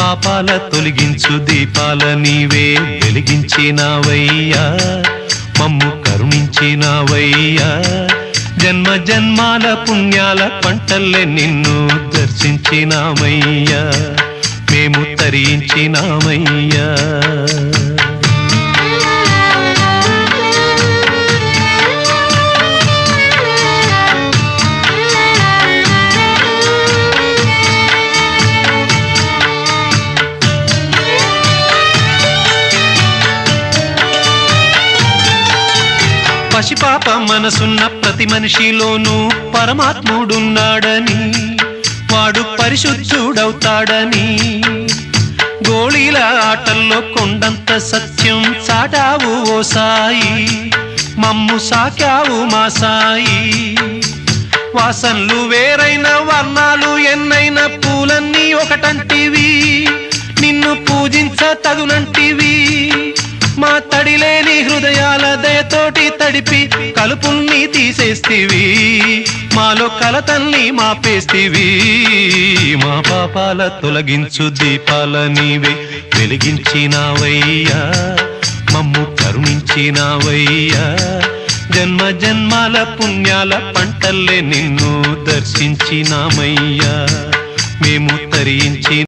పాపాల తొలగించు దీపాల నీవే వెలిగించినావయ్యా మమ్ము కరుణించినావయ్యా జన్మ జన్మాల పుణ్యాల పంటల్లే నిన్ను దర్శించినామయ్యా మేము తరించినామయ్యా పసిపాప మనసున్న ప్రతి మనిషిలోనూ పరమాత్ముడున్నాడని వాడు పరిశుద్ధుడవుతాడని గోళీల ఆటల్లో కొండంత సత్యం చాటావు ఓ సాయి మమ్ము సాకావు మా సాయి వాసనలు వేరైన వర్ణాలు ఎన్నైన పూలన్నీ ఒకటంటివి నిన్ను పూజించ తగునంటివి మా తడిలేని హృదయాల దయతోటి తడిపి కలుపుల్ని తీసేస్తివి మాలో కలతల్ని మాపేస్తివి మా పాపాల తొలగించు దీపాల నీవే వెలిగించినావయ్యా మమ్ము కరుణించినావయ్యా జన్మ జన్మాల పుణ్యాల పంటల్లే నిన్ను దర్శించినామయ్యా మేము తరించి